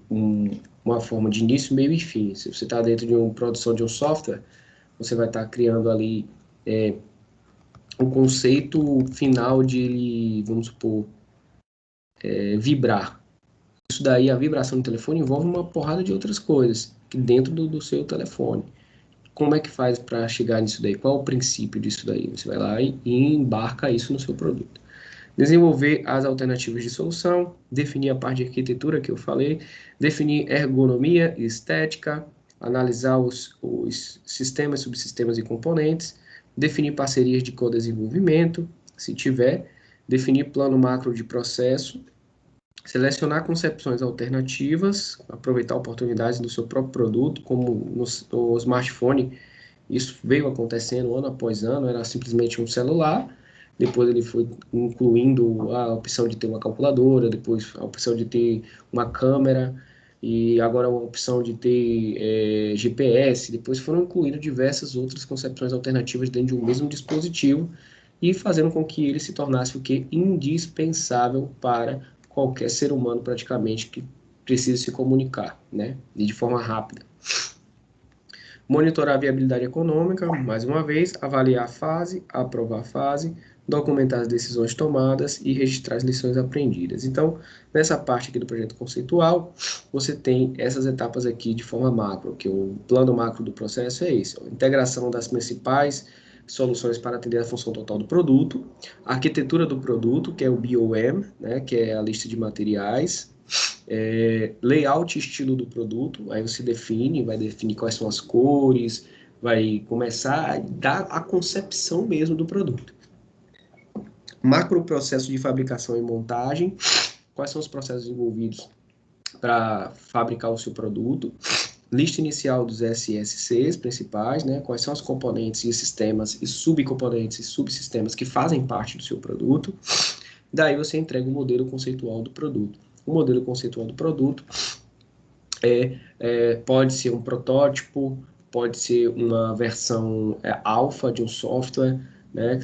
uma forma de início, meio e fim. Se você está dentro de uma produção de um software, você vai estar criando ali o conceito final de, vamos supor, vibrar. Isso daí, a vibração do telefone envolve uma porrada de outras coisas dentro do seu telefone. Como é que faz para chegar nisso daí? Qual é o princípio disso daí? Você vai lá e embarca isso no seu produto. Desenvolver as alternativas de solução, definir a parte de arquitetura que eu falei, definir ergonomia e estética, analisar os sistemas, subsistemas e componentes, definir parcerias de co-desenvolvimento, se tiver, definir plano macro de processo, selecionar concepções alternativas, aproveitar oportunidades do seu próprio produto, como no smartphone, isso veio acontecendo ano após ano, era simplesmente um celular, depois ele foi incluindo a opção de ter uma calculadora, depois a opção de ter uma câmera, e agora a opção de ter GPS, depois foram incluídas diversas outras concepções alternativas dentro de um mesmo dispositivo, e fazendo com que ele se tornasse o que? Indispensável para qualquer ser humano praticamente que precise se comunicar, né? E de forma rápida. Monitorar a viabilidade econômica, mais uma vez, avaliar a fase, aprovar a fase, documentar as decisões tomadas e registrar as lições aprendidas. Então, nessa parte aqui do projeto conceitual, você tem essas etapas aqui de forma macro, que o plano macro do processo é esse, a integração das principais soluções para atender a função total do produto, a arquitetura do produto, que é o BOM, né, que é a lista de materiais, layout e estilo do produto, aí você vai definir quais são as cores, vai começar a dar a concepção mesmo do produto. Macro processo de fabricação e montagem, quais são os processos envolvidos para fabricar o seu produto, lista inicial dos SSCs principais, né? Quais são os componentes e sistemas e subcomponentes e subsistemas que fazem parte do seu produto. Daí você entrega o modelo conceitual do produto. O modelo conceitual do produto pode ser um protótipo, pode ser uma versão alfa de um software, né,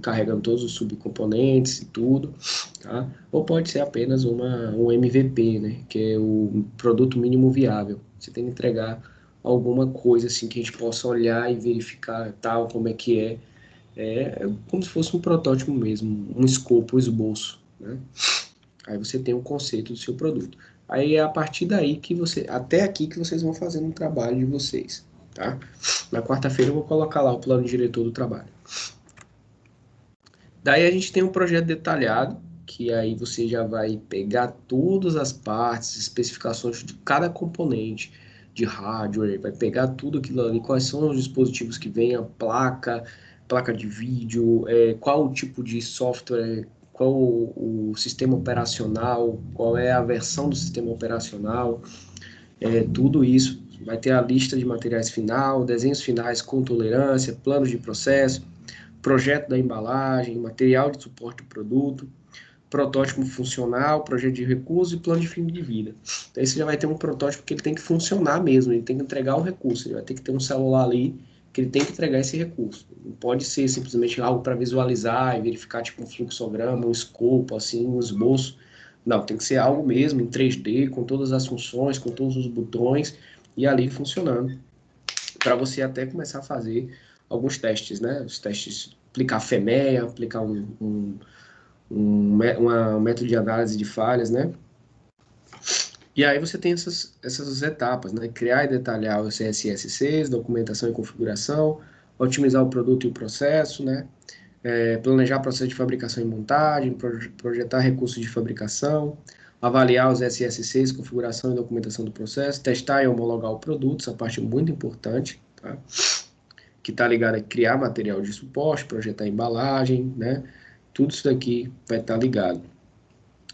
carregando todos os subcomponentes e tudo, tá? Ou pode ser apenas um MVP, né, que é o produto mínimo viável. Você tem que entregar alguma coisa assim que a gente possa olhar e verificar tal, como é que é. É como se fosse um protótipo mesmo, um escopo, um esboço, né? Aí você tem um conceito do seu produto. Aí é a partir daí até aqui que vocês vão fazendo o trabalho de vocês, tá? Na quarta-feira eu vou colocar lá o plano diretor do trabalho. Daí a gente tem um projeto detalhado, que aí você já vai pegar todas as partes, especificações de cada componente de hardware, vai pegar tudo aquilo ali, quais são os dispositivos que vem, a placa de vídeo, qual o tipo de software, qual o sistema operacional, qual é a versão do sistema operacional, tudo isso. Vai ter a lista de materiais final, desenhos finais com tolerância, planos de processo, projeto da embalagem, material de suporte do produto, protótipo funcional, projeto de recurso e plano de fim de vida. Então, aí você já vai ter um protótipo que ele tem que funcionar mesmo, ele tem que entregar o recurso, ele vai ter que ter um celular ali que ele tem que entregar esse recurso. Não pode ser simplesmente algo para visualizar e verificar tipo um fluxograma, um escopo, assim, um esboço. Não, tem que ser algo mesmo em 3D, com todas as funções, com todos os botões e ali funcionando. Para você até começar a fazer alguns testes, né? Os testes, aplicar FEMEA, aplicar um método de análise de falhas, né? E aí você tem essas etapas, né? Criar e detalhar os CSSCs, documentação e configuração, otimizar o produto e o processo, né? Planejar processo de fabricação e montagem, projetar recursos de fabricação, avaliar os SSCs, configuração e documentação do processo, testar e homologar o produto, essa parte é muito importante, tá? Que está ligado a criar material de suporte, projetar embalagem, né? Tudo isso daqui vai estar ligado.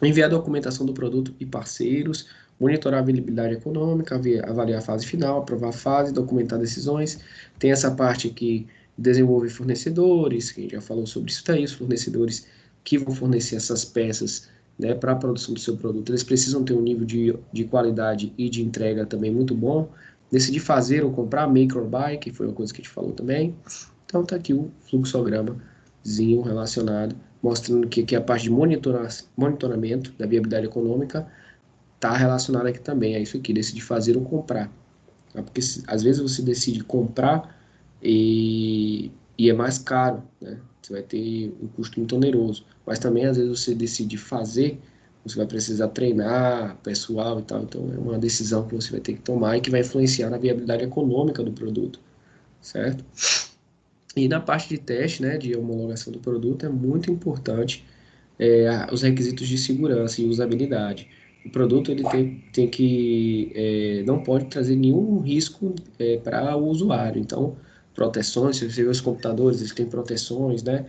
Enviar a documentação do produto e parceiros, monitorar a viabilidade econômica, avaliar a fase final, aprovar a fase, documentar decisões. Tem essa parte aqui, desenvolver fornecedores, que a gente já falou sobre isso daí, os fornecedores que vão fornecer essas peças, né, para a produção do seu produto. Eles precisam ter um nível de qualidade e de entrega também muito bom. Decidir fazer ou comprar, make or buy, que foi uma coisa que a gente falou também. Então tá aqui o fluxogramazinho relacionado, mostrando que a parte de monitoramento da viabilidade econômica está relacionada aqui também, é isso aqui, decidir fazer ou comprar. Tá? Porque às vezes você decide comprar e é mais caro, né? Você vai ter um custo muito oneroso, mas também às vezes você decide fazer, você vai precisar treinar pessoal e tal, então é uma decisão que você vai ter que tomar e que vai influenciar na viabilidade econômica do produto, certo? E na parte de teste, né, de homologação do produto, é muito importante os requisitos de segurança e usabilidade. O produto ele tem que não pode trazer nenhum risco para o usuário. Então, proteções, se você vê os computadores, eles têm proteções, né?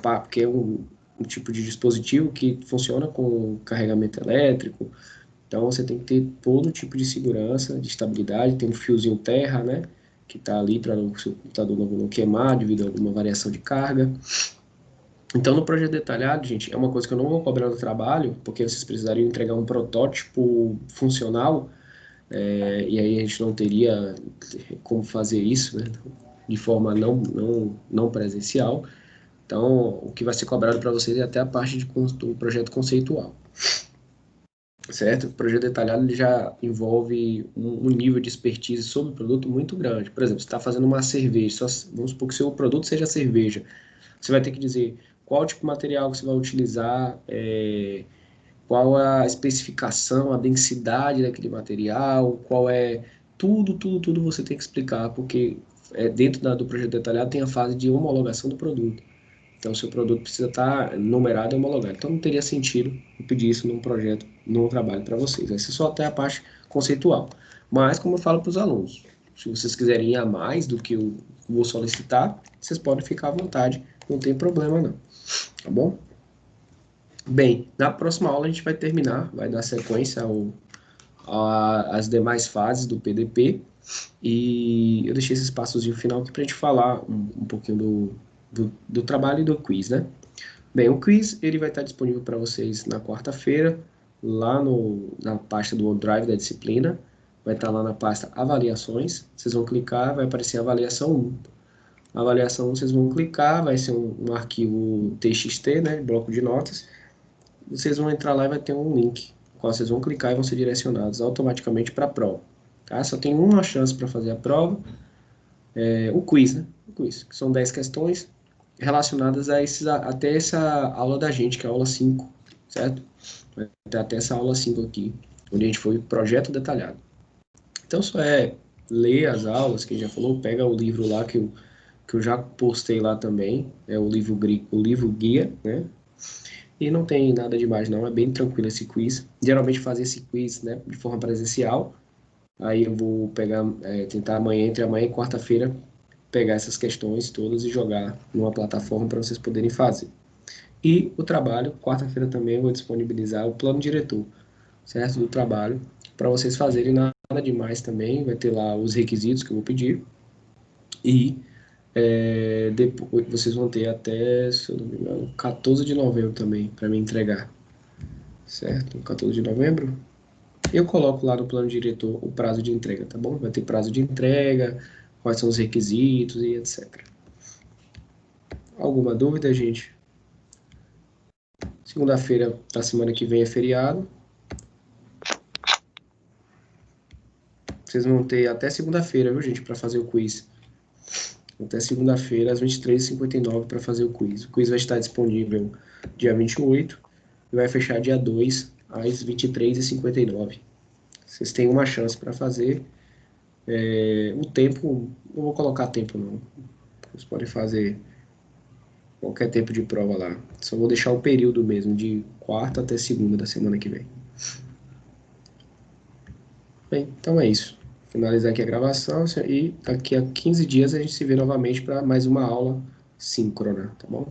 Porque é um tipo de dispositivo que funciona com carregamento elétrico. Então, você tem que ter todo tipo de segurança, de estabilidade. Tem um fiozinho terra, né? Que está ali para o seu computador não queimar devido a alguma variação de carga. Então, no projeto detalhado, gente, é uma coisa que eu não vou cobrar no trabalho, porque vocês precisariam entregar um protótipo funcional, e aí a gente não teria como fazer isso, né, de forma não presencial. Então, o que vai ser cobrado para vocês é até a parte do projeto conceitual, certo? O projeto detalhado ele já envolve um nível de expertise sobre o produto muito grande. Por exemplo, você está fazendo uma cerveja, vamos supor que o seu produto seja cerveja. Você vai ter que dizer qual tipo de material você vai utilizar, qual a especificação, a densidade daquele material, qual é... tudo você tem que explicar, porque dentro do projeto detalhado tem a fase de homologação do produto. Então, o seu produto precisa estar numerado e homologado. Então, não teria sentido eu pedir isso num projeto, num trabalho para vocês. Vai ser só até a parte conceitual. Mas, como eu falo para os alunos, se vocês quiserem ir a mais do que eu vou solicitar, vocês podem ficar à vontade, não tem problema não. Tá bom? Bem, na próxima aula a gente vai terminar, vai dar sequência às demais fases do PDP. E eu deixei esse espaçozinho final aqui para a gente falar um pouquinho do trabalho e do quiz, né? Bem, o quiz ele vai estar disponível para vocês na quarta-feira, lá na pasta do OneDrive da disciplina. Vai estar lá na pasta avaliações. Vocês vão clicar, vai aparecer avaliação 1. A avaliação 1 vocês vão clicar, vai ser um arquivo TXT, né? Bloco de notas. Vocês vão entrar lá e vai ter um link, no qual vocês vão clicar e vão ser direcionados automaticamente para a prova. Tá? Só tem uma chance para fazer a prova, o quiz, né? O quiz, que são 10 questões relacionadas até essa aula da gente, que é a aula 5, certo? Vai ter até essa aula 5 aqui, onde a gente foi projeto detalhado. Então, só ler as aulas, quem já falou, pega o livro lá que eu já postei lá também, é o livro guia, né? E não tem nada demais não, é bem tranquilo esse quiz. Geralmente fazem esse quiz, né, de forma presencial. Aí eu vou pegar, tentar entre amanhã e quarta-feira, pegar essas questões todas e jogar numa plataforma para vocês poderem fazer. E o trabalho, quarta-feira também eu vou disponibilizar o plano diretor, certo? Do trabalho, para vocês fazerem nada demais também. Vai ter lá os requisitos que eu vou pedir. E depois vocês vão ter até, se eu não me engano, 14 de novembro também, para me entregar. Certo? 14 de novembro. Eu coloco lá no plano diretor o prazo de entrega, tá bom? Vai ter prazo de entrega, quais são os requisitos e etc. Alguma dúvida, gente? Segunda-feira da semana que vem é feriado. Vocês vão ter até segunda-feira, viu, gente, para fazer o quiz. Até segunda-feira, às 23h59, para fazer o quiz. O quiz vai estar disponível dia 28 e vai fechar dia 2, às 23h59. Vocês têm uma chance para fazer. O tempo, não vou colocar tempo não. Vocês podem fazer qualquer tempo de prova lá. Só vou deixar o período mesmo, de quarta até segunda da semana que vem. Bem, então é isso. Finalizar aqui a gravação e daqui a 15 dias a gente se vê novamente para mais uma aula síncrona, tá bom?